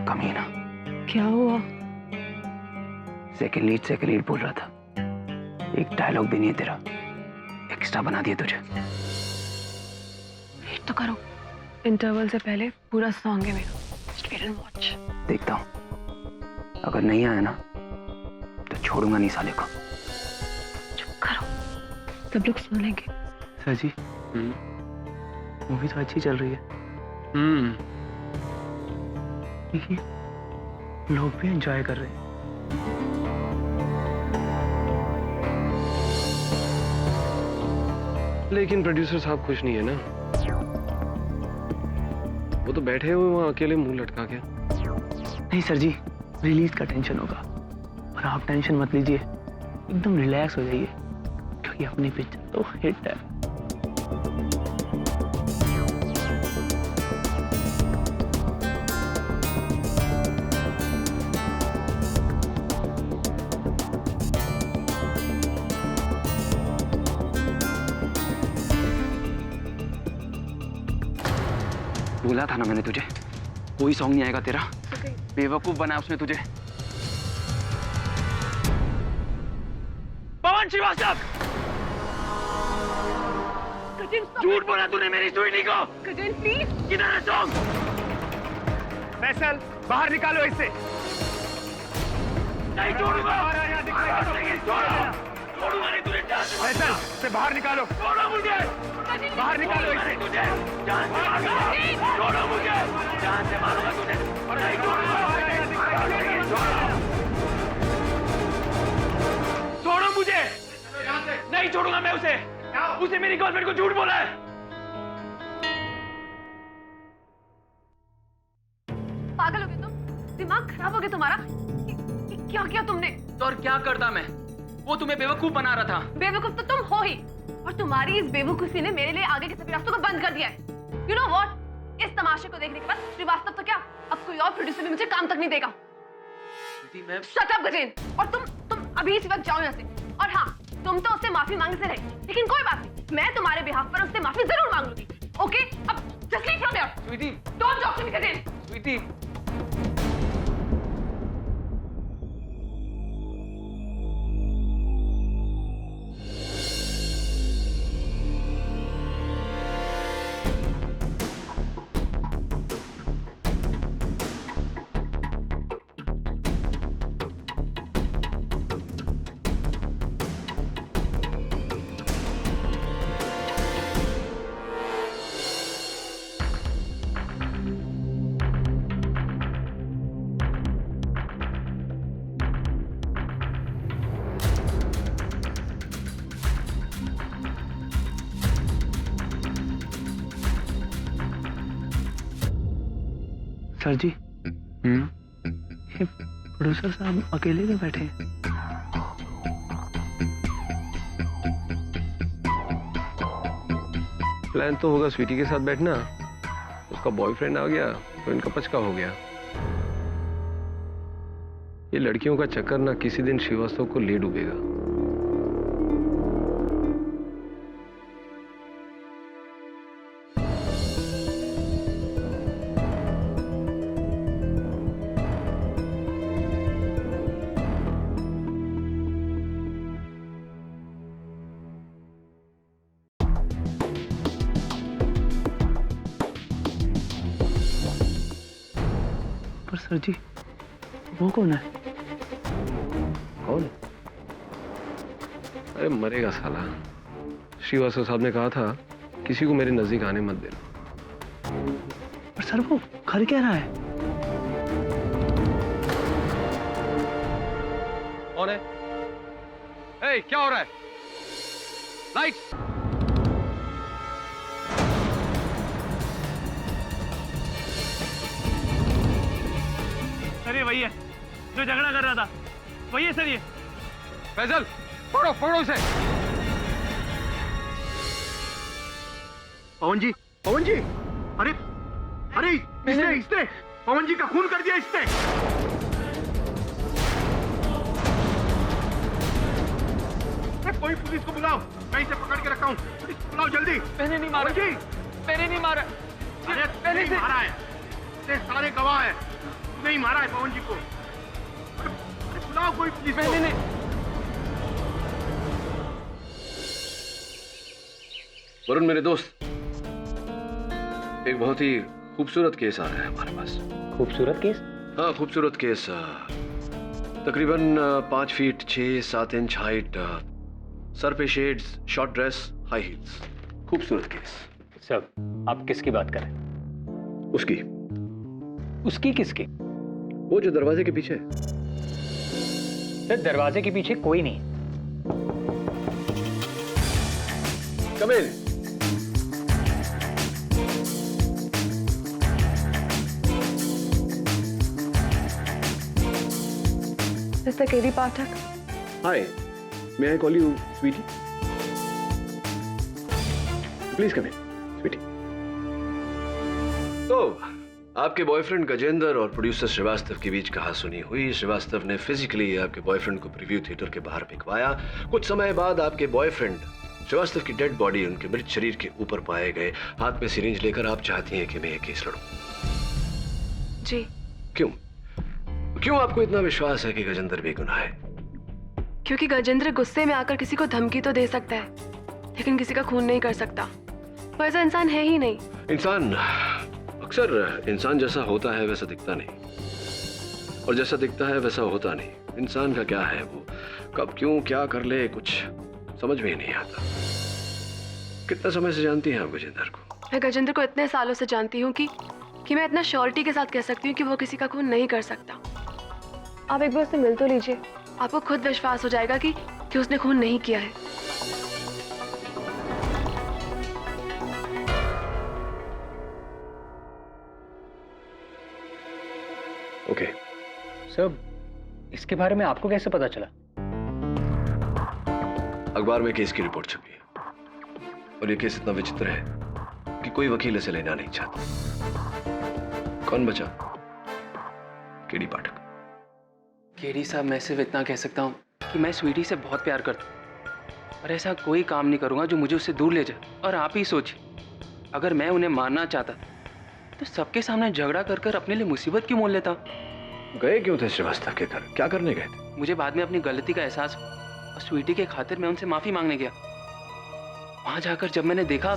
कमीना। क्या हुआ? सेकंड लीड बोल रहा था। एक डायलॉग भी नहीं है तेरा, एक्स्ट्रा बना दिया तुझे। वेट तो करो, इंटरवल से पहले पूरा सॉन्ग है मेरा। Just wait and watch. देखता हूँ, अगर नहीं आया ना तो छोड़ूंगा नहीं साले को। चुप करो, सब लोग सुन लेंगे। सर जी, मूवी तो अच्छी चल रही है। देखिए, लोग भी एंजॉय कर रहे हैं। लेकिन प्रोड्यूसर साहब खुश नहीं है ना। वो तो बैठे हुए वहां अकेले मुंह लटका के। नहीं सर जी, रिलीज का टेंशन होगा, और आप टेंशन मत लीजिए, एकदम रिलैक्स हो जाइए, क्योंकि अपनी पिक्चर तो हिट है। बोला था ना मैंने तुझे, कोई सॉन्ग नहीं आएगा तेरा। बेवकूफ बना उसने तुझे। पवन श्रीवास्तव, झूठ बोला तूने मेरी स्वीटी को। गजेन प्लीज। किधर है सॉन्ग? फैसल, बाहर निकालो इसे। नहीं छोड़ूंगा, छोड़ूंगा नहीं तुझे। फैसल, इसे बाहर निकालो। छोड़ो मुझे, बाहर निकालो इसे। तुझे जान से मारूंगा। छोड़ो मुझे, जान से मारूंगा तुझे। नहीं छोड़ूंगा, छोड़ो मुझे, नहीं छोड़ूंगा मैं उसे। उसे मेरी गर्लफ्रेंड को झूठ बोला है। पागल हो गए तुम? दिमाग खराब हो गया तुम्हारा? क्या किया तुमने? तो और क्या करता मैं? वो तुम्हें बेवकूफ बना रहा था। बेवकूफ तो तुम हो ही, और तुम्हारी इस बेवकूफी ने मेरे लिए आगे के सभी रास्तों को बंद कर दिया है। You know what? इस तमाशे को देखने के बाद श्रीवास्तव तो क्या, अब कोई और प्रोड्यूसर भी मुझे काम तक नहीं देगा। Shut up, Gajen. और तुम अभी इसी वक्त जाओ यहाँ से। और हाँ, तुम तो उससे माफी मांगने से रहे, लेकिन कोई बात नहीं, मैं तुम्हारे बिहाफ पर उससे माफी जरूर मांग लूंगी। ओके, अब just leave from here. Sweety, Don't talk to me, Gajen. Sweety. Sir ji, ये प्रोड्यूसर साहब अकेले में बैठे हैं। प्लान तो होगा स्वीटी के साथ बैठना, उसका बॉयफ्रेंड आ गया तो इनका पचका हो गया। ये लड़कियों का चक्कर ना किसी दिन श्रीवास्तव को ले डूबेगा। पर सर जी, वो कौन है? कौन? अरे मरेगा साला। श्रीवास्तव साहब ने कहा था किसी को मेरे नजदीक आने मत देना। पर सर वो कर क्या रहा है? कौन है? ए, क्या हो रहा है? लाइट! सर ये वही है जो झगड़ा कर रहा था, वही है सर ये। फैजल, पकड़ो पकड़ो इसे। पवन जी, अरे अरे इसने पवन जी का खून कर दिया इसने। कोई पुलिस को बुलाओ, मैं इसे पकड़ के रखा हूँ। पुलिस को बुलाओ जल्दी। मैंने नहीं मारा जी, मैंने नहीं मारा। अरे पहले से मारा है, ये सारे गवाह है। तूने ही मारा है पवन जी को। अरे बुलाओ कोई पुलिस को। नहीं नहीं वरुण मेरे दोस्त, एक बहुत ही खूबसूरत केस आ रहा है हमारे पास। खूबसूरत केस। हाँ खूबसूरत केस, तकरीबन 5 फीट 6-7 इंच हाइट, सर पे shades, short dress, high heels. खूबसूरत केस। सब आप किसकी बात कर रहे हैं? उसकी उसकी किसकी? वो जो दरवाजे के पीछे है। सर दरवाजे के पीछे कोई नहीं। Come in. Mister KD Pathak, hi, may I call you Sweety? Please come in Sweety. तो आपके बॉयफ्रेंड गजेंद्र और प्रोड्यूसर श्रीवास्तव के बीच कहासुनी हुई। श्रीवास्तव ने फिजिकली आपके बॉयफ्रेंड को प्रीव्यू थिएटर के बाहर भिजवाया। कुछ समय बाद आपके बॉयफ्रेंड श्रीवास्तव की डेड बॉडी उनके मृत शरीर के ऊपर पाए गए। हाथ में सिरिंज लेकर आप चाहती हैं कि मैं ये केस लड़ूं। जी। क्यों? क्यों आपको इतना विश्वास है कि गजेंद्र बेगुनाह है? क्योंकि गजेंद्र गुस्से में आकर किसी को धमकी तो दे सकता है, लेकिन किसी का खून नहीं कर सकता। वो ऐसा इंसान है ही नहीं। इंसान अक्सर इंसान जैसा होता है वैसा दिखता नहीं, और जैसा दिखता है वैसा होता नहीं। इंसान का क्या है, वो कब क्यों क्या कर ले कुछ समझ में ही नहीं आता। कितना समय से जानती हैं आप गजेंद्र को? मैं गजेंद्र को इतने सालों से जानती हूँ कि मैं इतना श्योरिटी के साथ कह सकती हूँ कि वो किसी का खून नहीं कर सकता। आप एक बार उससे मिल तो लीजिए, आपको खुद विश्वास हो जाएगा कि उसने खून नहीं किया है। ओके। सब इसके बारे में आपको कैसे पता चला? अखबार में केस की रिपोर्ट छपी है, और ये केस इतना विचित्र है कि कोई वकील इसे लेना नहीं चाहता। कौन बचा? केडी पाठक। केडी साहब, मैं सिर्फ इतना कह सकता हूँ कि मैं स्वीटी से बहुत प्यार करता हूँ, और ऐसा कोई काम नहीं करूँगा जो मुझे उससे दूर ले जाए। और आप ही सोचिए, अगर मैं उन्हें मारना चाहता तो सबके सामने झगड़ा कर कर अपने लिए मुसीबत क्यों मोल लेता। गए क्यों थे श्रीवास्तव के घर? क्या करने गए थे? मुझे बाद में अपनी गलती का एहसास हुआ, और स्वीटी के खातिर मैं उनसे माफी मांगने गया। वहां जाकर जब मैंने देखा,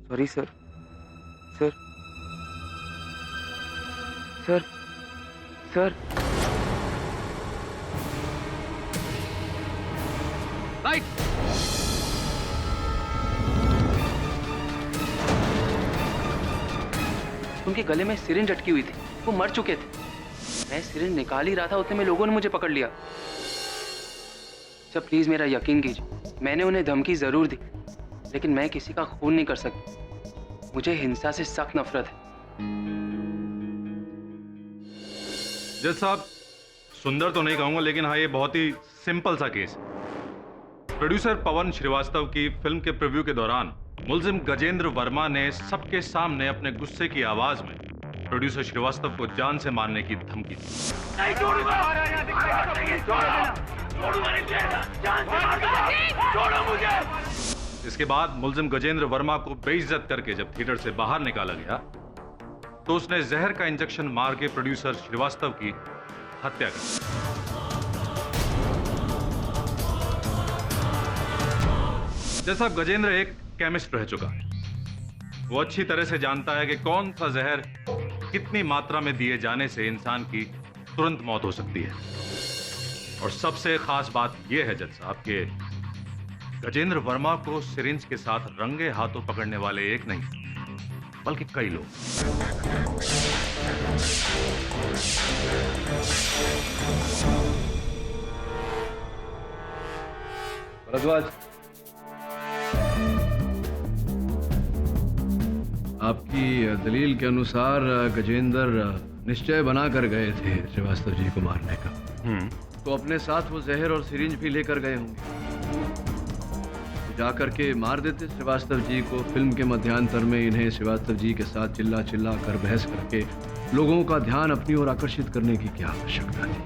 sorry sir, sir, sir, sir, right. उनके गले में सिरिंज अटकी हुई थी, वो मर चुके थे। मैं सिरिंज निकाल ही रहा था, उतने में लोगों ने मुझे पकड़ लिया। सर प्लीज मेरा यकीन कीजिए, मैंने उन्हें धमकी जरूर दी, लेकिन मैं किसी का खून नहीं कर सकती। मुझे हिंसा से सख्त नफरत है। जज साहब, सुंदर तो नहीं कहूंगा, लेकिन हाँ ये बहुत ही सिंपल सा केस है। प्रोड्यूसर पवन श्रीवास्तव की फिल्म के प्रीव्यू के दौरान मुलजिम गजेंद्र वर्मा ने सबके सामने अपने गुस्से की आवाज में प्रोड्यूसर श्रीवास्तव को जान से मारने की धमकी दी। इसके बाद मुलजिम गजेंद्र वर्मा को बेइज्जत करके जब थिएटर से बाहर निकाला गया तो उसने जहर का इंजेक्शन मार के प्रोड्यूसर श्रीवास्तव की हत्या कर दी। जैसा गजेंद्र एक केमिस्ट रह चुका है, वो अच्छी तरह से जानता है कि कौन सा जहर कितनी मात्रा में दिए जाने से इंसान की तुरंत मौत हो सकती है। और सबसे खास बात यह है जज साहब कि गजेंद्र वर्मा को सिरिंज के साथ रंगे हाथों पकड़ने वाले एक नहीं बल्कि कई लोग। भरद्वाज, आपकी दलील के अनुसार गजेंद्र निश्चय बना कर गए थे श्रीवास्तव जी को मारने का। तो अपने साथ वो जहर और सिरिंज भी लेकर गए होंगे। जाकर के मार देते श्रीवास्तव जी को। फिल्म के मध्यांतर में इन्हें श्रीवास्तव जी के साथ चिल्ला चिल्ला कर बहस करके लोगों का ध्यान अपनी ओर आकर्षित करने की क्या आवश्यकता थी?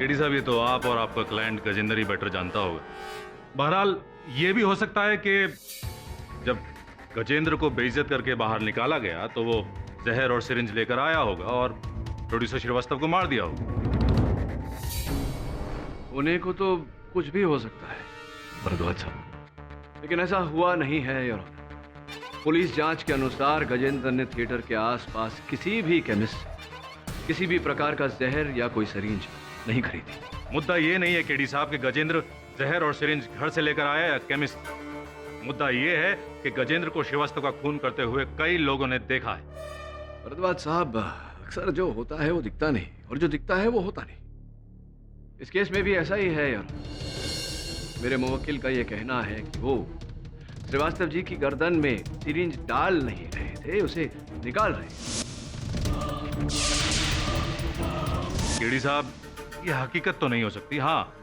केडी साहब, ये तो आप और आपका क्लाइंट गजेंद्र ही बेटर जानता होगा। बहरहाल ये भी हो सकता है कि जब गजेंद्र को बेइज्जत करके बाहर निकाला गया तो वो जहर और सिरिंज लेकर आया होगा और प्रोड्यूसर श्रीवास्तव को मार दिया होगा। होने को तो कुछ भी हो सकता है भरद्वाज साहब, लेकिन ऐसा हुआ नहीं है योर ऑनर। पुलिस जांच के अनुसार गजेंद्र ने थिएटर के आसपास किसी भी केमिस्ट से किसी भी प्रकार का जहर या कोई सरिंज नहीं खरीदी। मुद्दा ये नहीं है केडी साहब कि गजेंद्र जहर और सिरिंज घर से लेकर आया या केमिस्ट। मुद्दा ये है कि गजेंद्र को श्रीवास्तव का खून करते हुए कई लोगों ने देखा है। भरद्वाज साहब, अक्सर जो होता है वो दिखता नहीं और जो दिखता है वो होता नहीं। इस केस में भी ऐसा ही है यार। मेरे मुवक्किल का ये कहना है कि वो श्रीवास्तव जी की गर्दन में सिरिंज डाल नहीं रहे थे, उसे निकाल रहे। केडी साहब, ये हकीकत तो नहीं हो सकती। हाँ,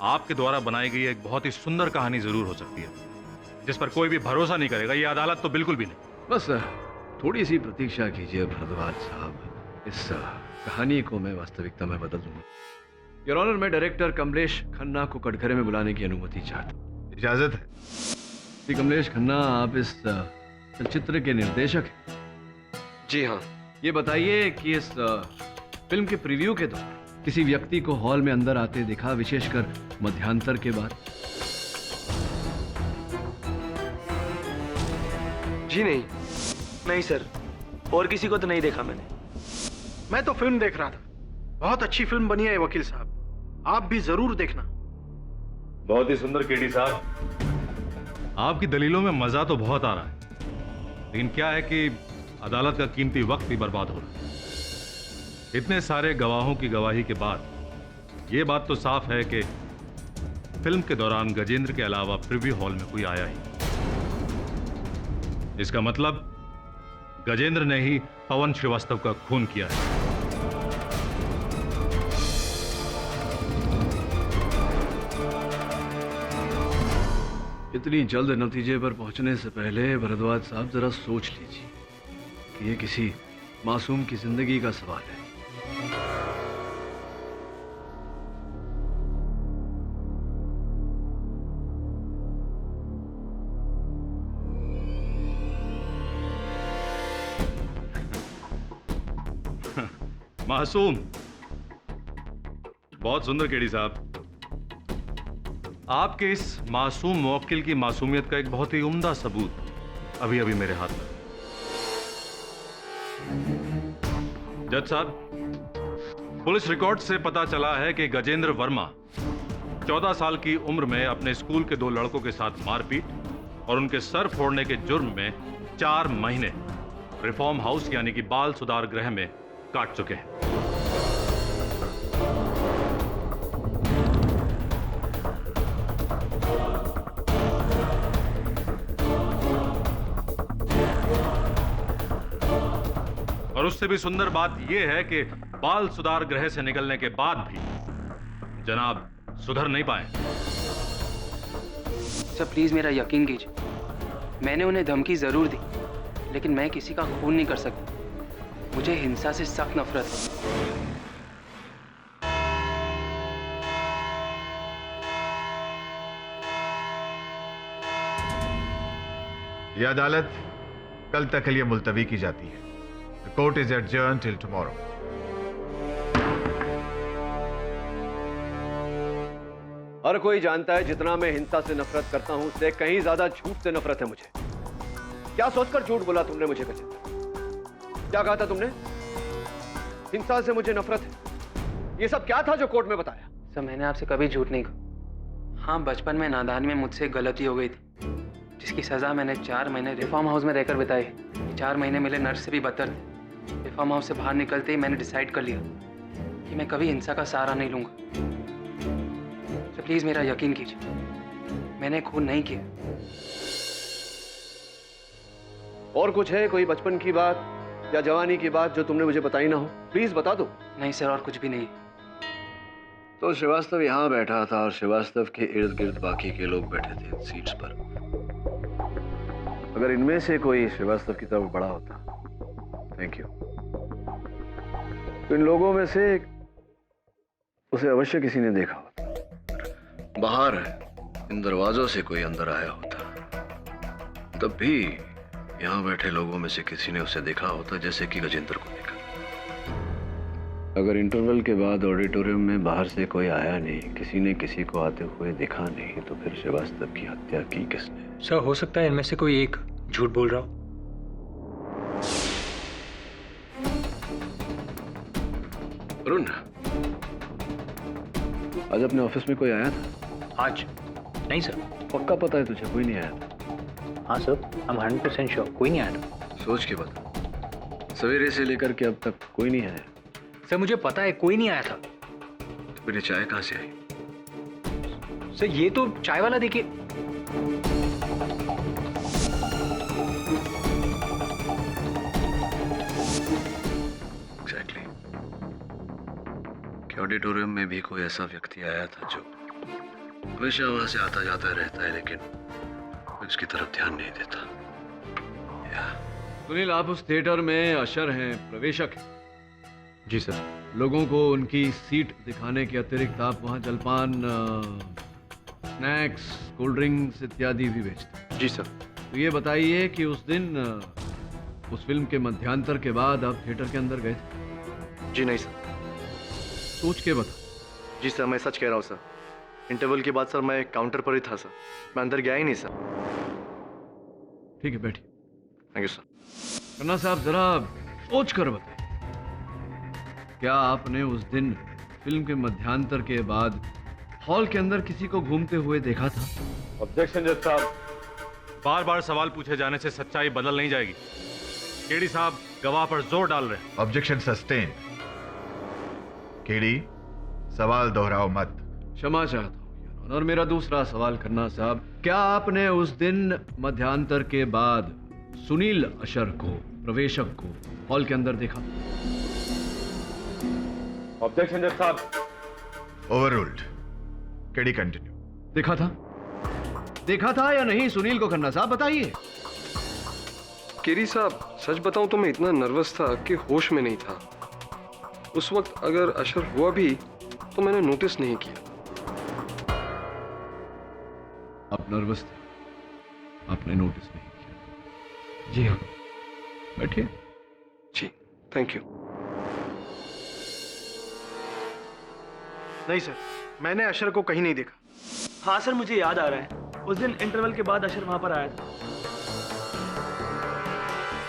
आपके द्वारा बनाई गई एक बहुत ही सुंदर कहानी जरूर हो सकती है जिस पर कोई भी भरोसा नहीं करेगा। ये अदालत तो बिल्कुल भी नहीं। बस थोड़ी सी प्रतीक्षा कीजिए भरद्वाज साहब, इस कहानी को मैं वास्तविकता में बदल दूंगा। योर ऑनर, मैं डायरेक्टर कमलेश खन्ना को कटघरे में बुलाने की अनुमति चाहता हूँ। इजाजत है? जी कमलेश खन्ना, आप इस चलचित्र के निर्देशक हैं? जी हाँ। ये बताइए कि इस फिल्म के प्रीव्यू के दौरान किसी व्यक्ति को हॉल में अंदर आते देखा, विशेषकर मध्यांतर के बाद? जी नहीं सर, और किसी को तो नहीं देखा मैंने। मैं तो फिल्म देख रहा था। बहुत अच्छी फिल्म बनी है वकील साहब, आप भी जरूर देखना। बहुत ही सुंदर केडी साहब, आपकी दलीलों में मजा तो बहुत आ रहा है, लेकिन क्या है कि अदालत का कीमती वक्त भी बर्बाद हो रहा है। इतने सारे गवाहों की गवाही के बाद यह बात तो साफ है कि फिल्म के दौरान गजेंद्र के अलावा प्रीव्यू हॉल में कोई आया ही। इसका मतलब गजेंद्र ने ही पवन श्रीवास्तव का खून किया है। इतनी जल्द नतीजे पर पहुंचने से पहले भरद्वाज साहब जरा सोच लीजिए कि ये किसी मासूम की जिंदगी का सवाल है। मासूम, बहुत सुंदर केडी साहब। आपके इस मासूम मुवक्किल की मासूमियत का एक बहुत ही उम्दा सबूत अभी अभी मेरे हाथ में। जज साहब, पुलिस रिकॉर्ड से पता चला है कि गजेंद्र वर्मा 14 साल की उम्र में अपने स्कूल के 2 लड़कों के साथ मारपीट और उनके सर फोड़ने के जुर्म में 4 महीने रिफॉर्म हाउस यानी कि बाल सुधार गृह में काट चुके हैं। और उससे भी सुंदर बात यह है कि बाल सुधार गृह से निकलने के बाद भी जनाब सुधर नहीं पाए। सर प्लीज मेरा यकीन कीजिए, मैंने उन्हें धमकी जरूर दी, लेकिन मैं किसी का खून नहीं कर सकता। मुझे हिंसा से सख्त नफरत है। यह अदालत कल तक के लिए मुलतवी की जाती है। The court is adjourned till tomorrow. हर कोई जानता है जितना मैं हिंसा से नफरत करता हूं उससे कहीं ज्यादा झूठ से नफरत है मुझे। क्या सोचकर झूठ बोला तुमने मुझे गजेंद्र? क्या कहा था तुमने? हिंसा से मुझे नफरत है। ये सब क्या था जो कोर्ट में बताया? सर मैंने आपसे कभी झूठ नहीं कहा। हाँ, बचपन में नादानी में मुझसे गलती हो गई थी, जिसकी सजा मैंने 4 महीने रिफॉर्म हाउस में रहकर बिताई। 4 महीने मिले नर्स से भी बदतर थे। रिफॉर्म हाउस से बाहर निकलते ही मैंने डिसाइड कर लिया कि मैं कभी हिंसा का सहारा नहीं लूंगा। तो प्लीज मेरा यकीन कीजिए, मैंने खून नहीं किया। और कुछ है, कोई बचपन की बात या जवानी की बात जो तुमने मुझे बताई ना हो? प्लीज बता दो। नहीं सर, और कुछ भी नहीं। तो श्रीवास्तव यहाँ बैठा था और श्रीवास्तव के इर्द गिर्द बाकी के लोग बैठे थे इन सीट्स पर। अगर इनमें से कोई श्रीवास्तव की तरफ बड़ा होता, थैंक यू, तो इन लोगों में से उसे अवश्य किसी ने देखा होता। बाहर इन दरवाजों से कोई अंदर आया होता, तब भी यहाँ बैठे लोगों में से किसी ने उसे देखा होता, जैसे कि गजेंद्र को देखा। अगर इंटरवल के बाद ऑडिटोरियम में बाहर से कोई आया नहीं, किसी ने किसी को आते हुए देखा नहीं, तो फिर श्रीवास्तव की हत्या की किसने? सर हो सकता है इनमें से कोई एक झूठ बोल रहा हो। अरुण, आज अपने ऑफिस में कोई आया था? आज नहीं सर। पक्का पता है तुझे कोई नहीं आया था? हाँ सर, हम 100% श्योर, कोई नहीं आया था। सोच के बता, सवेरे से लेकर के अब तक कोई नहीं आया। सर मुझे पता है कोई नहीं आया था। तो फिर ये चाय कहाँ से आई? सर ये तो चाय वाला देखिए। एग्जैक्टली। कि ऑडिटोरियम में भी कोई ऐसा व्यक्ति आया था जो हमेशा वहां से आता जाता रहता है, लेकिन कोई उसकी तरफ ध्यान नहीं देता। सुनील, आप उस थिएटर में अशर हैं, प्रवेशक हैं। जी सर। लोगों को उनकी सीट दिखाने के अतिरिक्त आप वहाँ जलपान, स्नैक्स, कोल्ड ड्रिंक्स इत्यादि भी बेचते हैं। जी सर। तो ये बताइए कि उस दिन उस फिल्म के मध्यांतर के बाद आप थिएटर के अंदर गए थे? जी नहीं सर। सोच के बता। जी सर, मैं सच कह रहा हूँ सर। इंटरवल के बाद सर मैं काउंटर पर ही था सर, मैं अंदर गया ही नहीं सर। ठीक है, बैठिए। Thank you sir. खन्ना साहब, जरा सोच कर बताइए, क्या आपने उस दिन फिल्म के मध्यांतर के बाद हॉल के अंदर किसी को घूमते हुए देखा था? ऑब्जेक्शन जज साहब। बार बार सवाल पूछे जाने से सच्चाई बदल नहीं जाएगी। केडी साहब गवाह पर जोर डाल रहे हैं। Objection sustain. केडी, सवाल दोहराओ मत। क्षमा चाहता हूँ योर ऑनर। और मेरा दूसरा सवाल, खन्ना साहब, क्या आपने उस दिन मध्यांतर के बाद सुनील अशर को, प्रवेशक को, हॉल के अंदर देखा? ऑब्जेक्शन जज साहब। ओवररूल्ड। KD continue. देखा था? देखा था या नहीं सुनील को? खन्ना साहब बताइए। केरी साहब, सच बताऊं तो मैं इतना नर्वस था कि होश में नहीं था। उस वक्त अगर अशर हुआ भी तो मैंने नोटिस नहीं किया। आप नर्वस थे, आपने नोटिस नहीं किया। जी हाँ, बैठिए। जी, थैंक यू। नहीं सर, मैंने अशर को कहीं नहीं देखा। हाँ सर, मुझे याद आ रहा है, उस दिन इंटरवल के बाद अशर वहां पर आया था।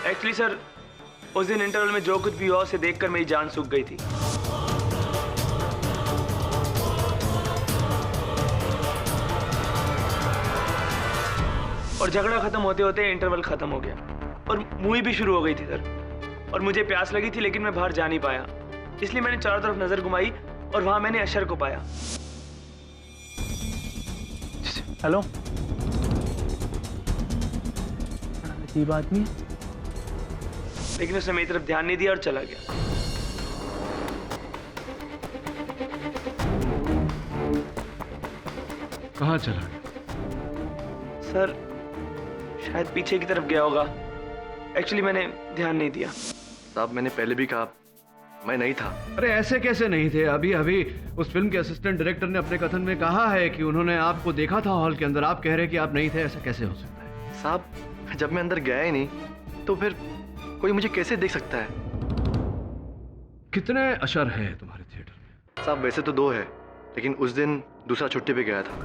एक्चुअली सर, उस दिन इंटरवल में जो कुछ भी हुआ उसे देखकर मेरी जान सूख गई थी। और झगड़ा खत्म होते होते इंटरवल खत्म हो गया और मूवी भी शुरू हो गई थी सर। और मुझे प्यास लगी थी, लेकिन मैं बाहर जा नहीं पाया, इसलिए मैंने चारों तरफ नजर घुमाई और वहां मैंने अशर को पाया। हेलो, अजीब आदमी। लेकिन उसने मेरी तरफ ध्यान नहीं दिया और चला गया। कहाँ चला गया? सर शायद पीछे की तरफ गया होगा। एक्चुअली मैंने ध्यान नहीं दिया। साहब, मैंने पहले भी कहा मैं नहीं था। अरे ऐसे कैसे नहीं थे? अभी अभी उस फिल्म के असिस्टेंट डायरेक्टर ने अपने कथन में कहा है कि उन्होंने आपको देखा था हॉल के अंदर। आप कह रहे कि आप नहीं थे, ऐसा कैसे हो सकता है? साहब, जब मैं अंदर गया ही नहीं तो फिर कोई मुझे कैसे देख सकता है? कितने अशर है तुम्हारे थिएटर में? साहब, वैसे तो 2 है, लेकिन उस दिन दूसरा छुट्टी पे गया था,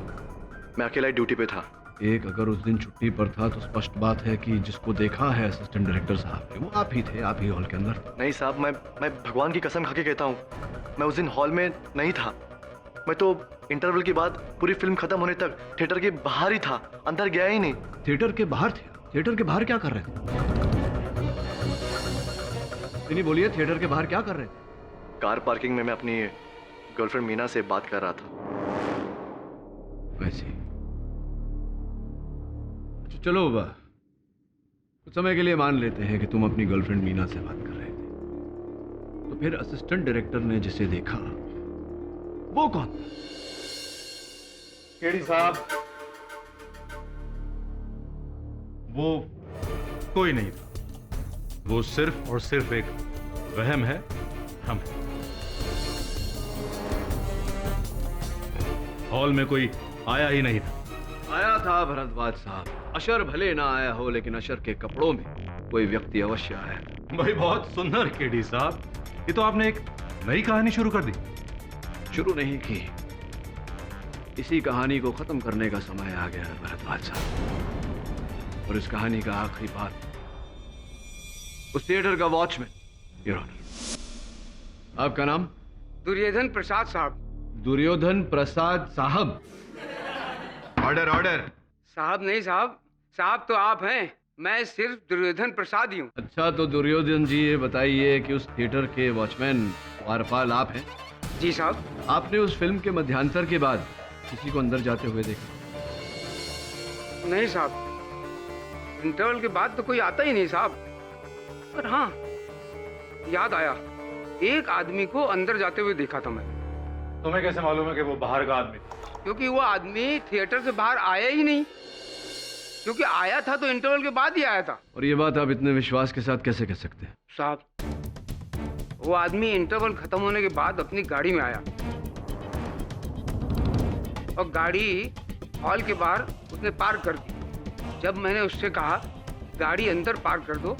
मैं अकेला ड्यूटी पे था। एक अगर उस दिन छुट्टी पर था तो स्पष्ट बात है कि जिसको देखा है असिस्टेंट डायरेक्टर साहब ने, वो आप ही थे, आप ही हॉल के अंदर थे। नहीं साहब, मैं भगवान की कसम खा के कहता हूँ, मैं उस दिन हॉल में नहीं था। मैं तो इंटरवल के बाद पूरी फिल्म खत्म होने तक थिएटर के बाहर ही था, अंदर गया ही नहीं। थिएटर के बाहर थे? थिएटर के बाहर क्या कर रहे थे? नहीं बोलिए, थिएटर के बाहर क्या कर रहे थे? कार पार्किंग में मैं अपनी गर्लफ्रेंड मीना से बात कर रहा था। वैसे चलो बा, कुछ समय के लिए मान लेते हैं कि तुम अपनी गर्लफ्रेंड मीना से बात कर रहे थे, तो फिर असिस्टेंट डायरेक्टर ने जिसे देखा वो कौन था? केडी साहब, वो कोई नहीं था। वो सिर्फ और सिर्फ एक वहम है, हम। हॉल में कोई आया ही नहीं था। आया था भरद्वाज साहब। अशर भले ना आया हो, लेकिन अशर के कपड़ों में कोई व्यक्ति अवश्य आया। भाई बहुत सुंदर केडी साहब, ये तो आपने एक नई कहानी शुरू कर दी। शुरू नहीं की, इसी कहानी को खत्म करने का समय आ गया है भरद्वाज साहब। और इस कहानी का आखिरी बात उस थिएटर का वॉचमैन, योर ऑनर। आपका नाम? दुर्योधन प्रसाद साहब। दुर्योधन प्रसाद साहब। Order order. साहब नहीं साहब, साहब तो आप हैं, मैं सिर्फ दुर्योधन प्रसाद ही हूँ। अच्छा, तो दुर्योधन जी ये बताइए कि उस थिएटर के वॉचमैन वारपाल आप हैं? जी साहब। आपने उस फिल्म के मध्यांतर के बाद किसी को अंदर जाते हुए देखा? नहीं साहब, इंटरवल के बाद तो कोई आता ही नहीं साहब। पर हाँ, याद आया, एक आदमी को अंदर जाते हुए देखा था मैं। तुम्हें कैसे मालूम है कि वो बाहर का आदमी था? क्योंकि वो आदमी थिएटर से बाहर आया ही नहीं, क्योंकि आया था तो इंटरवल के बाद ही आया था। और ये बात आप इतने विश्वास के साथ कैसे कह सकते हैं? साहब, वो आदमी इंटरवल खत्म होने के बाद अपनी गाड़ी में आया और गाड़ी हॉल के बाहर उसने पार्क कर दी। जब मैंने उससे कहा गाड़ी अंदर पार्क कर दो,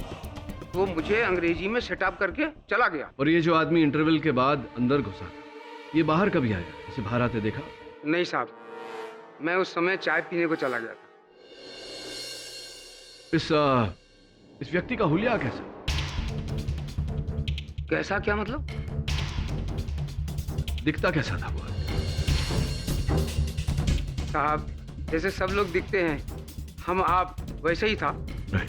तो वो मुझे अंग्रेजी में सेटअप करके चला गया। और ये जो आदमी इंटरवल के बाद अंदर घुसा था, ये बाहर कभी आया? इसे बाहर आते देखा? नहीं साहब, मैं उस समय चाय पीने को चला गया था। इस व्यक्ति का हुलिया कैसा? कैसा क्या मतलब? दिखता कैसा था वो? साहब, जैसे सब लोग दिखते हैं, हम आप वैसे ही था। नहीं,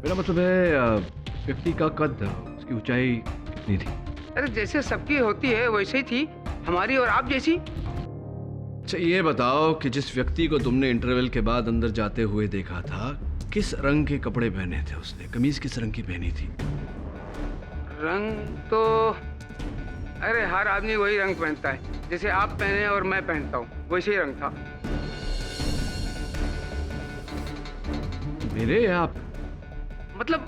मेरा मतलब है व्यक्ति का कद, उसकी ऊंचाई कितनी थी? अरे जैसे सबकी होती है वैसे ही थी, हमारी और आप जैसी। अच्छा, ये बताओ कि जिस व्यक्ति को तुमने इंटरवल के बाद अंदर जाते हुए देखा था, किस रंग के कपड़े पहने थे उसने? कमीज किस रंग की पहनी थी? रंग तो अरे हर आदमी वही रंग पहनता है, जैसे आप पहने और मैं पहनता हूँ, वैसे ही रंग था। मेरे या आप? मतलब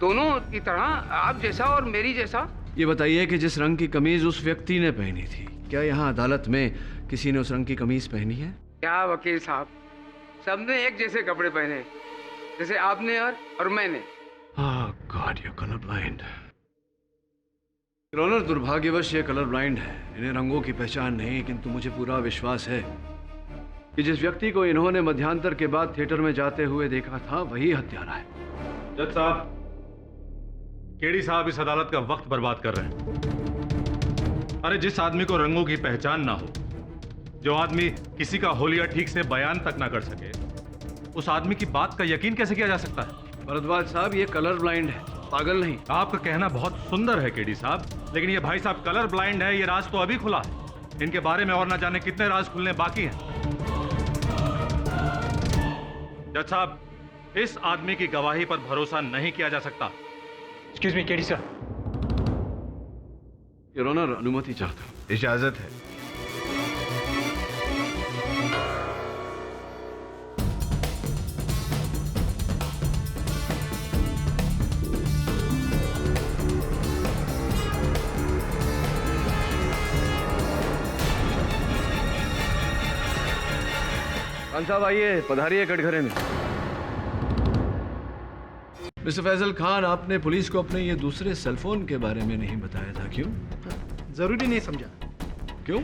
दोनों की तरह, आप जैसा और मेरी जैसा। ये बताइए कि जिस रंग की कमीज उस व्यक्ति ने पहनी थी, क्या यहाँ अदालत में किसी ने उस रंग की कमीज पहनी है? क्या वकील साहब, सबने एक जैसे कपड़े पहने, जैसे आपने और मैंने। God, you colour blind. Honour, दुर्भाग्यवश ये कलर ब्लाइंड है, इन्हें रंगों की पहचान नहीं, किंतु मुझे पूरा विश्वास है कि जिस व्यक्ति को इन्होंने मध्यांतर के बाद थिएटर में जाते हुए देखा था, वही हत्यारा है। जज साहब, केडी साहब इस अदालत का वक्त बर्बाद कर रहे हैं। अरे जिस आदमी को रंगों की पहचान ना हो, जो आदमी किसी का होलिया ठीक से बयान तक ना कर सके, उस आदमी की बात का यकीन कैसे किया जा सकता है? भरद्वाज साहब, ये कलर ब्लाइंड है, पागल नहीं। आपका कहना बहुत सुंदर है केडी साहब, लेकिन ये भाई साहब कलर ब्लाइंड है, ये राज तो अभी खुला है। इनके बारे में और ना जाने कितने राज खुलने बाकी हैं। जज साहब, इस आदमी की गवाही पर भरोसा नहीं किया जा सकता। Excuse me KD sir. Your honour, अनुमति चाहता हूं। इजाजत है। खान साहब आइए, पधारिए कटघरे में। मिस्टर फैजल खान, आपने पुलिस को अपने ये दूसरे सेलफोन के बारे में नहीं बताया था, क्यों? जरूरी नहीं समझा। क्यों?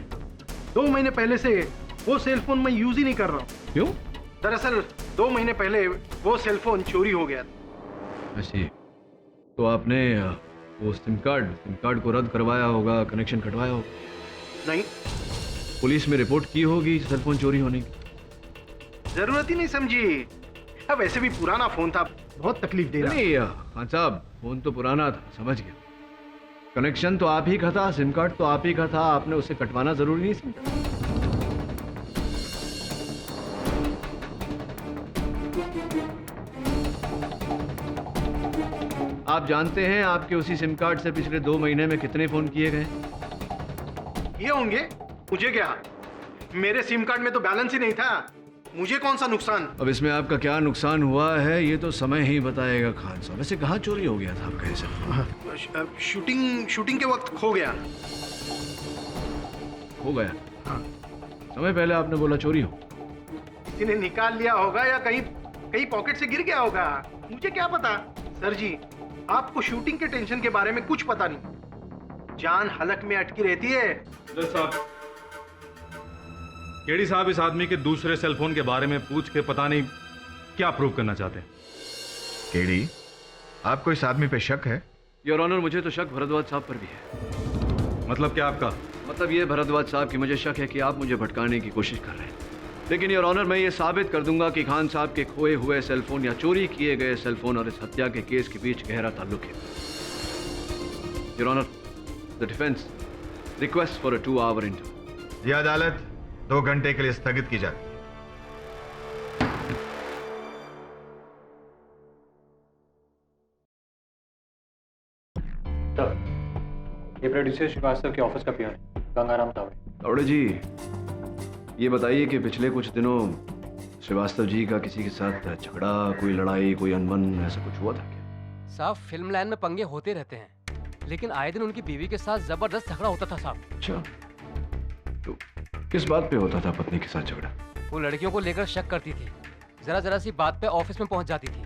2 महीने पहले से वो सेलफोन मैं यूज ही नहीं कर रहा हूँ। क्यों? दरअसल 2 महीने पहले वो सेलफोन चोरी हो गया था। अच्छा, तो आपने वो सिम कार्ड को रद्द करवाया होगा, कनेक्शन कटवाया होगा? नहीं। पुलिस में रिपोर्ट की होगी सेलफोन चोरी होने की? जरूरत ही नहीं समझी। अब वैसे भी पुराना फोन था, बहुत तकलीफ दे रहा। नहीं खान साहब, फोन तो पुराना था, समझ गया। कनेक्शन तो आप ही का था, सिम कार्ड तो आप ही का था, आपने उसे कटवाना जरूरी नहीं समझा? आप जानते हैं आपके उसी सिम कार्ड से पिछले 2 महीने में कितने फोन किए गए? ये होंगे, मुझे क्या, मेरे सिम कार्ड में तो बैलेंस ही नहीं था, मुझे कौन सा नुकसान। अब इसमें आपका क्या नुकसान हुआ है ये तो समय ही बताएगा खान साहब। वैसे कहाँ चोरी हो गया था आपका ऐसा? शूटिंग के वक्त खो गया। हो गया। हाँ, समय पहले आपने बोला चोरी हो। किसी ने निकाल लिया होगा या कहीं कहीं पॉकेट से गिर गया होगा, मुझे क्या पता। सर जी, आपको शूटिंग के टेंशन के बारे में कुछ पता नहीं, जान हलक में अटकी रहती है। जज साहब, केडी साहब इस आदमी के दूसरे सेलफोन के बारे में पूछ के पता नहीं क्या प्रूव करना चाहते हैं। केडी, आपको इस आदमी पे शक है? योर ऑनर, मुझे तो शक भरद्वाज साहब पर भी है। मतलब क्या आपका? मतलब ये भरद्वाज साहब कि मुझे शक है कि आप मुझे भटकाने की कोशिश कर रहे हैं। लेकिन योर ऑनर, मैं ये साबित कर दूंगा कि खान साहब के खोए हुए सेलफोन या चोरी किए गए सेलफोन और इस हत्या के केस के बीच गहरा ताल्लुक है। Your honour, the defence request for a 2-hour interview. यह अदालत 2 घंटे के लिए स्थगित की जाती है। ये प्रोड्यूसर श्रीवास्तव के ऑफिस का पियन है, गंगाराम तावड़े। तावड़े जी, ये बताइए कि पिछले कुछ दिनों श्रीवास्तव जी का किसी के साथ झगड़ा, कोई लड़ाई, कोई अनबन ऐसा कुछ हुआ था क्या? साहब, फिल्म लाइन में पंगे होते रहते हैं, लेकिन आए दिन उनकी बीवी के साथ जबरदस्त झगड़ा होता था साहब। अच्छा, तो किस बात पे होता था पत्नी के साथ झगड़ा? वो लड़कियों को लेकर शक करती थी, जरा जरा सी बात पे ऑफिस में पहुंच जाती थी,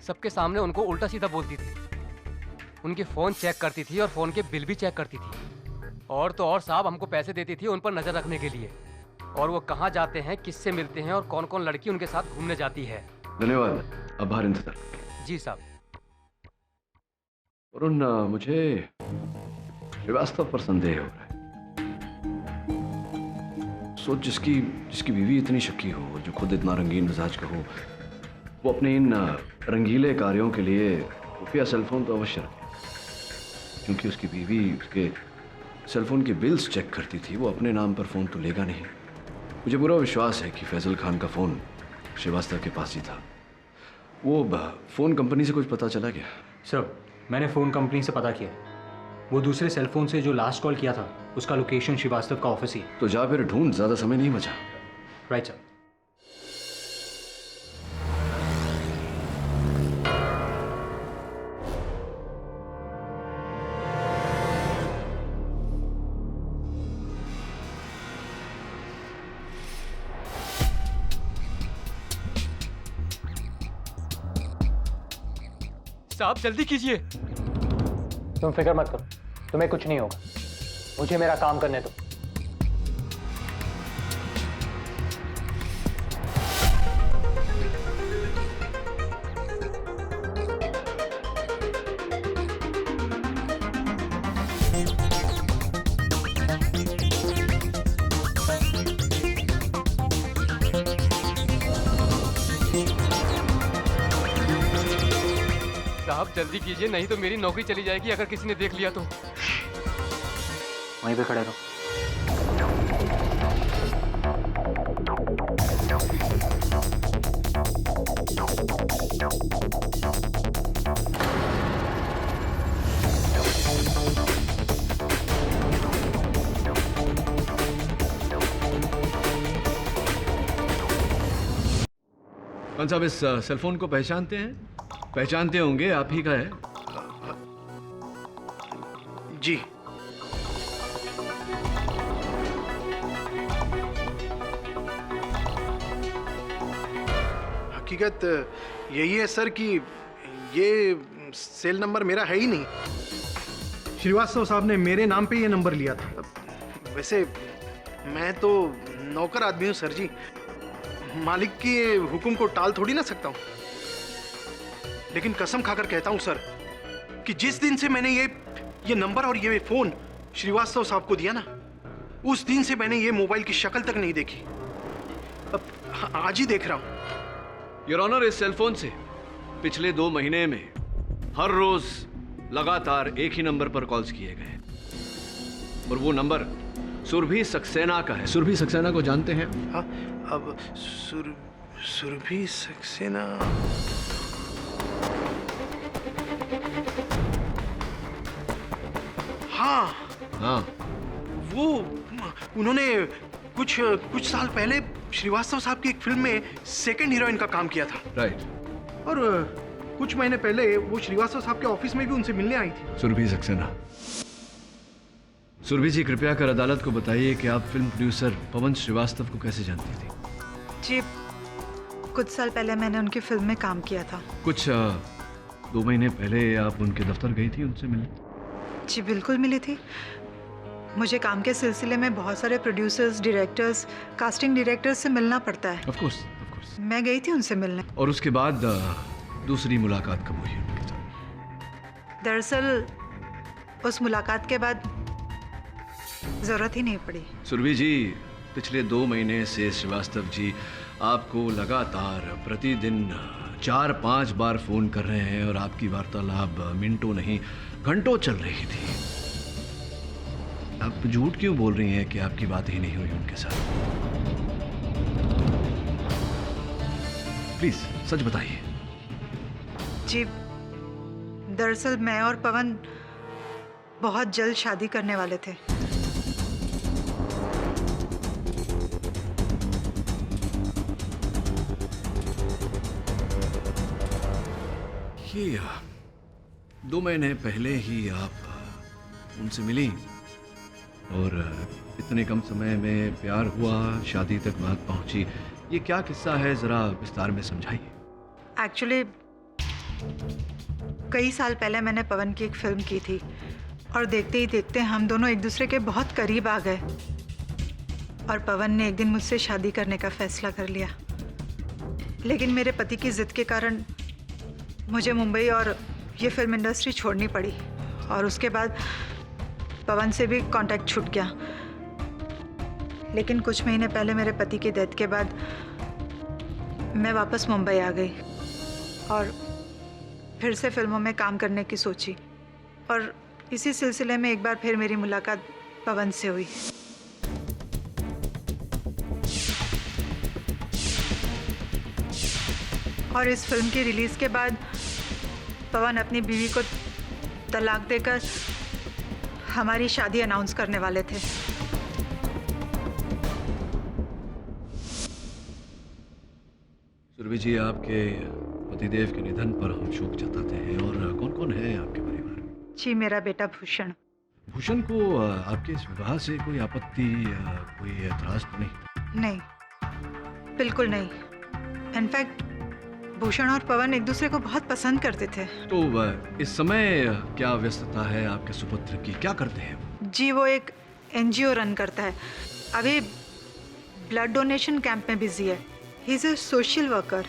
सबके सामने उनको उल्टा सीधा बोलती थी, उनके फोन चेक करती थी और फोन के बिल भी चेक करती थी। और तो और साहब, हमको पैसे देती थी उन पर नजर रखने के लिए, और वो कहाँ जाते हैं, किससे मिलते हैं और कौन कौन लड़की उनके साथ घूमने जाती है। धन्यवाद, आभार इंतजार। जी साहब। वरुण, मुझे श्रीवास्तव पर संदेह हो रहा है। सोच, जिसकी बीवी इतनी शक्की हो, जो खुद इतना रंगीन मिजाज का हो, वो अपने इन रंगीले कार्यों के लिए खुफिया सेलफोन तो अवश्य रखे, क्योंकि उसकी बीवी उसके सेलफोन के बिल्स चेक करती थी। वो अपने नाम पर फ़ोन तो लेगा नहीं। मुझे पूरा विश्वास है कि फैजल खान का फ़ोन श्रीवास्तव के पास ही था। वो फ़ोन कंपनी से कुछ पता चला क्या? सर, मैंने फ़ोन कंपनी से पता किया, वो दूसरे सेलफोन से जो लास्ट कॉल किया था उसका लोकेशन श्रीवास्तव का ऑफिस ही। तो जा फिर ढूंढ, ज़्यादा समय नहीं बचा। Right sir. साहब, जल्दी कीजिए। तुम फिक्र मत करो, तुम्हें कुछ नहीं होगा, मुझे मेरा काम करने दो। साहब, जल्दी कीजिए, नहीं तो मेरी नौकरी चली जाएगी अगर किसी ने देख लिया तो। वहीं पे खड़े रहो। कौन साहब, इस सेलफोन को पहचानते हैं? पहचानते होंगे, आप ही का है। जी। हकीकत यही है सर कि ये सेल नंबर मेरा है ही नहीं। श्रीवास्तव साहब ने मेरे नाम पे ये नंबर लिया था। वैसे मैं तो नौकर आदमी हूँ सर जी, मालिक के हुक्म को टाल थोड़ी ना सकता हूँ। लेकिन कसम खाकर कहता हूँ सर कि जिस दिन से मैंने ये नंबर और ये फोन श्रीवास्तव साहब को दिया ना, उस दिन से मैंने ये मोबाइल की शक्ल तक नहीं देखी। अब आज ही देख रहा हूँ। योर ऑनर, इस सेलफोन से पिछले 2 महीने में हर रोज लगातार एक ही नंबर पर कॉल्स किए गए, और वो नंबर सुरभि सक्सेना का है। सुरभि सक्सेना को जानते हैं? हाँ, अब सुरभि सक्सेना। हाँ हाँ, वो उन्होंने कुछ साल पहले श्रीवास्तव साहब की एक फिल्म में सेकंड हीरोइन का काम किया था। राइट। और कुछ महीने पहले वो श्रीवास्तव साहब के ऑफिस में भी उनसे मिलने आई थी। सुरभि सक्सेना। सुरभि जी, कृपया कर अदालत को बताइए कि आप फिल्म प्रोड्यूसर पवन श्रीवास्तव को कैसे जानती थी? जी, कुछ साल पहले मैंने उनकी फिल्म में काम किया था। कुछ 2 महीने पहले आप उनके दफ्तर गई थी उनसे मिलने? जी बिल्कुल मिली थी। मुझे काम के सिलसिले में बहुत सारे प्रोड्यूसर्स, डायरेक्टर्स, कास्टिंग डायरेक्टर्स से मिलना पड़ता है। Of course. मैं गई थी उनसे मिलने। और उसके बाद दूसरी मुलाकात कब हुई उनके साथ? दरअसल उस मुलाकात के बाद जरूरत ही नहीं पड़ी। सुरभि जी, पिछले 2 महीने से श्रीवास्तव जी आपको लगातार प्रतिदिन 4-5 बार फोन कर रहे हैं और आपकी वार्तालाप मिनटों नहीं घंटों चल रही थी। आप झूठ क्यों बोल रही हैं कि आपकी बात ही नहीं हुई उनके साथ? प्लीज सच बताइए। जी, दरअसल मैं और पवन बहुत जल्द शादी करने वाले थे। ये 2 महीने पहले ही आप उनसे मिली और इतने कम समय में प्यार हुआ, शादी तक बात पहुंची। ये क्या किस्सा है, जरा विस्तार में समझाइए। एक्चुअली कई साल पहले मैंने पवन की एक फिल्म की थी और देखते ही देखते हम दोनों एक दूसरे के बहुत करीब आ गए और पवन ने एक दिन मुझसे शादी करने का फैसला कर लिया। लेकिन मेरे पति की जिद के कारण मुझे मुंबई और ये फिल्म इंडस्ट्री छोड़नी पड़ी और उसके बाद पवन से भी कांटेक्ट छूट गया। लेकिन कुछ महीने पहले मेरे पति की डेथ के बाद मैं वापस मुंबई आ गई और फिर से फिल्मों में काम करने की सोची और इसी सिलसिले में एक बार फिर मेरी मुलाकात पवन से हुई। और इस फिल्म की रिलीज के बाद पवन अपनी बीवी को तलाक देकर हमारी शादी अनाउंस करने वाले थे। सुरभि जी, आपके पतिदेव के निधन पर हम शोक जताते हैं। और कौन कौन है आपके परिवार में? जी, मेरा बेटा भूषण। भूषण को आपके इस विवाह से कोई आपत्ति, कोई एतराज तो नहीं? नहीं, बिल्कुल नहीं। इनफैक्ट भूषण और पवन एक दूसरे को बहुत पसंद करते थे। तो इस समय क्या व्यस्तता है आपके सुपुत्र की, क्या करते हैं वो? जी, वो एक NGO रन करता है। अभी ब्लड डोनेशन कैंप में बिजी है। He is a social worker.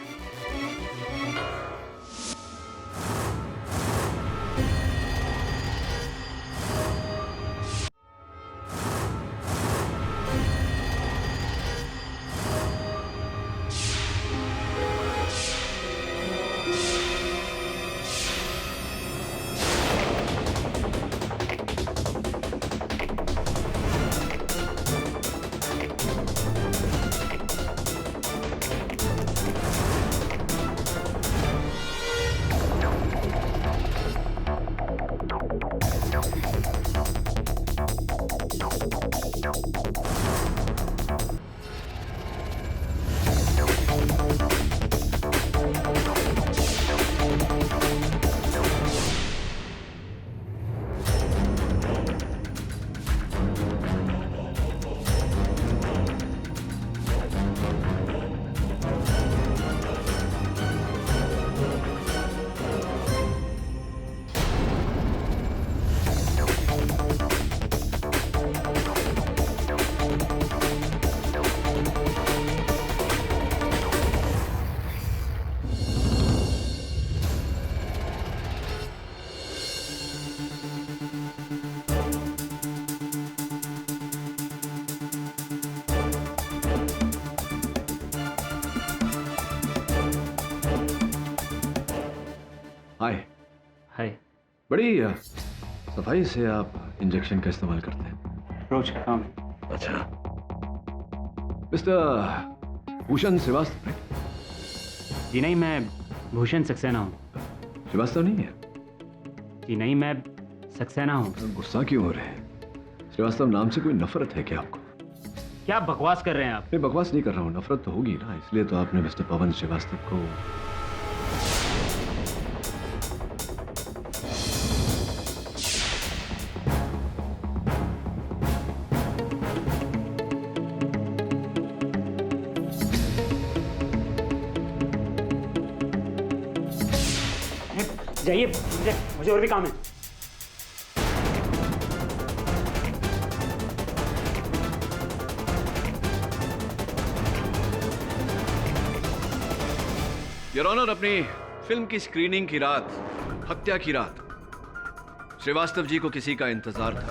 Hi. Hi. बड़ी सफाई से आप इंजेक्शन का इस्तेमाल करते हैं। रोज का काम। अच्छा, मिस्टर भूषण श्रीवास्तव? जी नहीं, मैं भूषण सक्सेना हूँ। श्रीवास्तव नहीं है? जी नहीं, मैं सक्सेना हूँ। गुस्सा क्यों हो रहे हैं? श्रीवास्तव नाम से कोई नफरत है क्या आपको? क्या बकवास कर रहे हैं आप? मैं बकवास नहीं कर रहा हूँ, नफरत तो होगी ना, इसलिए तो आपने मिस्टर पवन श्रीवास्तव को। जाइए, मुझे और भी काम है। योर ऑनर, अपनी फिल्म की स्क्रीनिंग की रात, हत्या की रात, श्रीवास्तव जी को किसी का इंतजार था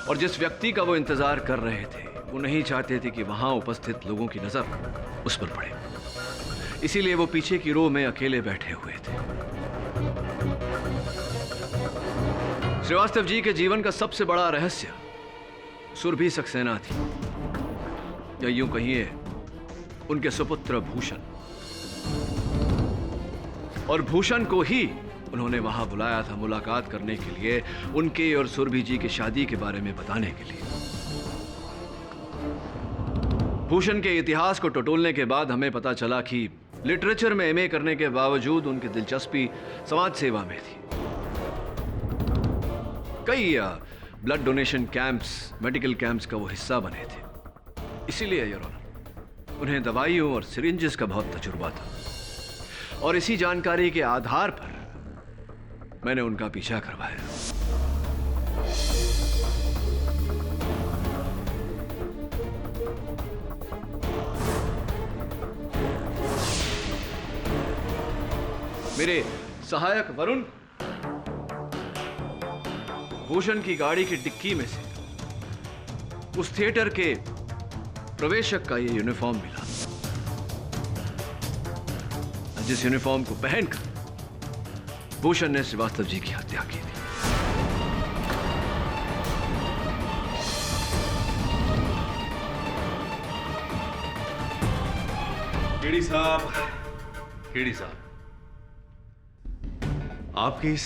और जिस व्यक्ति का वो इंतजार कर रहे थे वो नहीं चाहते थे कि वहां उपस्थित लोगों की नजर उस पर पड़े, इसीलिए वो पीछे की रो में अकेले बैठे हुए थे। श्रीवास्तव जी के जीवन का सबसे बड़ा रहस्य सुरभि सक्सेना थी, या यूं कहिए उनके सुपुत्र भूषण, और भूषण को ही उन्होंने वहां बुलाया था मुलाकात करने के लिए, उनके और सुरभि जी की शादी के बारे में बताने के लिए। भूषण के इतिहास को टटोलने के बाद हमें पता चला कि लिटरेचर में एमए करने के बावजूद उनकी दिलचस्पी समाज सेवा में थी। कई blood donation camps, medical camps का वो हिस्सा बने थे, इसीलिए योर ऑनर उन्हें दवाइयों और सिरिंजेस का बहुत तजुर्बा था, और इसी जानकारी के आधार पर मैंने उनका पीछा करवाया। मेरे सहायक वरुण भूषण की गाड़ी की डिक्की में से उस थिएटर के प्रवेशक का ये यूनिफॉर्म मिला, जिस यूनिफॉर्म को पहनकर भूषण ने श्रीवास्तव जी की हत्या की थी। केडी साहब, केडी साहब, आपकी इस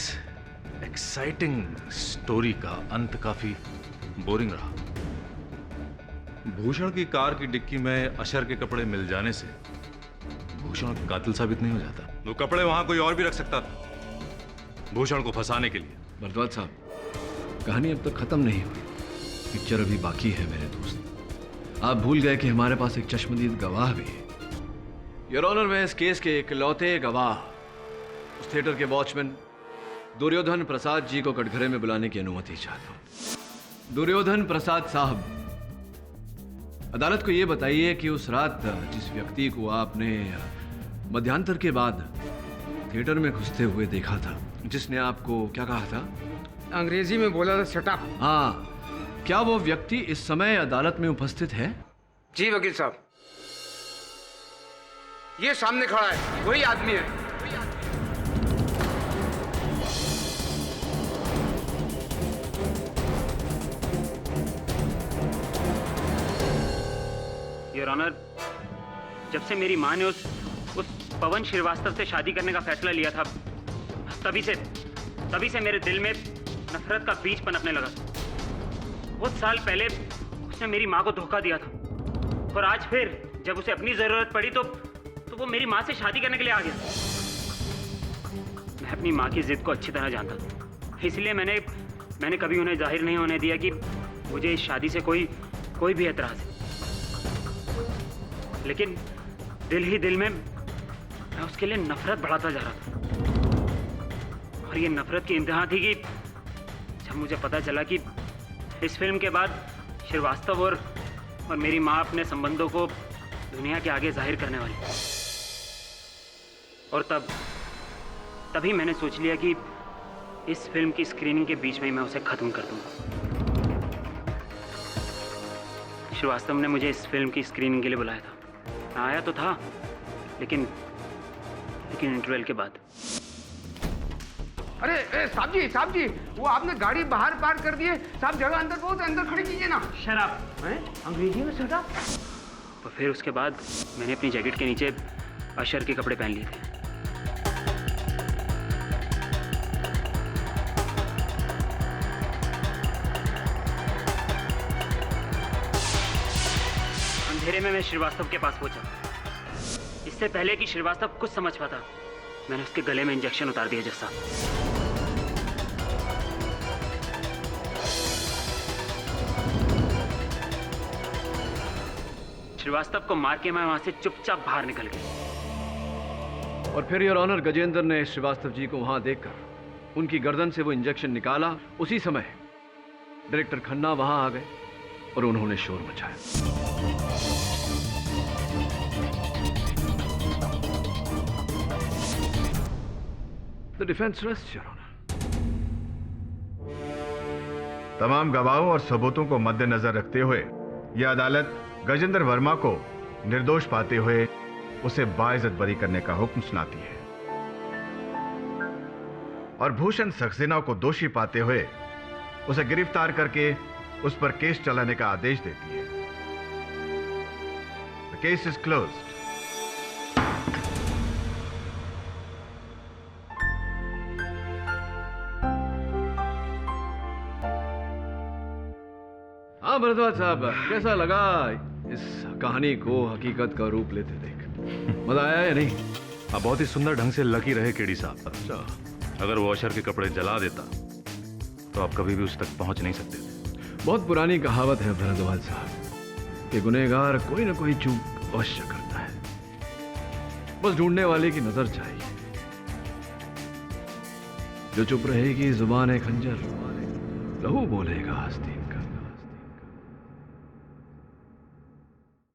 एक्साइटिंग स्टोरी का अंत काफी बोरिंग रहा। भूषण की कार की डिक्की में अशर के कपड़े मिल जाने से भूषण कातिल साबित नहीं हो जाता। वो कपड़े वहां कोई और भी रख सकता था भूषण को फंसाने के लिए। भरद्वाज साहब, कहानी अब तक खत्म नहीं हुई, पिक्चर अभी बाकी है मेरे दोस्त। आप भूल गए कि हमारे पास एक चश्मदीद गवाह भी है। योर ऑनर, मैं इस केस के इकलौते गवाह उस थिएटर के वॉचमैन दुर्योधन प्रसाद जी को कटघरे में बुलाने की अनुमति चाहता हूं। दुर्योधन प्रसाद साहब, अदालत को यह बताइए कि उस रात जिस व्यक्ति को आपने मध्यांतर के बाद थिएटर में घुसते हुए देखा था, जिसने आपको क्या कहा था? अंग्रेजी में बोला था शट अप। हाँ, क्या वो व्यक्ति इस समय अदालत में उपस्थित है? जी वकील साहब, ये सामने खड़ा है, वही आदमी है। योर ऑनर, जब से मेरी माँ ने उस पवन श्रीवास्तव से शादी करने का फैसला लिया था, तभी से मेरे दिल में नफरत का बीज पनपने लगा। बहुत साल पहले उसने मेरी माँ को धोखा दिया था, और आज फिर जब उसे अपनी जरूरत पड़ी तो वो मेरी माँ से शादी करने के लिए आ गया। मैं अपनी माँ की जिद को अच्छी तरह जानता था, इसलिए मैंने कभी उन्हें जाहिर नहीं होने दिया कि मुझे इस शादी से कोई भी एतराज है। लेकिन दिल ही दिल में मैं उसके लिए नफरत बढ़ाता जा रहा था, और ये नफरत की इंतहा थी कि जब मुझे पता चला कि इस फिल्म के बाद श्रीवास्तव और मेरी माँ अपने संबंधों को दुनिया के आगे जाहिर करने वाली, और तभी मैंने सोच लिया कि इस फिल्म की स्क्रीनिंग के बीच में ही मैं उसे खत्म कर दूंगा। श्रीवास्तव ने मुझे इस फिल्म की स्क्रीनिंग के लिए बुलाया था। मैं आया तो था, लेकिन इंटरवल के बाद। अरे साहब जी, वो आपने गाड़ी बाहर पार्क कर दी है साहब, जगह अंदर बहुत है, अंदर खड़ी कीजिए ना। शराब अंग्रेजी में शराब। तो फिर उसके बाद मैंने अपनी जैकेट के नीचे अशर के कपड़े पहन लिए थे। अंधेरे में मैं श्रीवास्तव के पास पहुंचा। इससे पहले कि श्रीवास्तव कुछ समझ पाता, मैंने उसके गले में इंजेक्शन उतार दिया जैसा। श्रीवास्तव को मार के मैं वहां से चुपचाप बाहर निकल गया, और फिर योर ऑनर गजेंद्र ने श्रीवास्तव जी को वहां देखकर उनकी गर्दन से वो इंजेक्शन निकाला। उसी समय डायरेक्टर खन्ना वहां आ गए और उन्होंने शोर मचाया। The defence rest your honour. तमाम गवाहों और सबूतों को मद्देनजर रखते हुए यह अदालत गजेंद्र वर्मा को निर्दोष पाते हुए उसे बाइज्जत बरी करने का हुक्म सुनाती है और भूषण सक्सेना को दोषी पाते हुए उसे गिरफ्तार करके उस पर केस चलाने का आदेश देती है। The case is closed. हाँ भरद्वाज साहब, कैसा लगा इस कहानी को हकीकत का रूप लेते देख? मजा आया या नहीं? आप बहुत ही सुंदर ढंग से लकी रहे केडी साहब। अच्छा, अगर वो अशर के कपड़े जला देता तो आप कभी भी उस तक पहुंच नहीं सकते थे। बहुत पुरानी कहावत है भरद्वाज साहब कि गुनहगार कोई ना कोई चूक अवश्य करता है, बस ढूंढने वाले की नजर चाहिए। जो चुप रहेगी जुबान है खंजर, लहू बोलेगा हस्ती।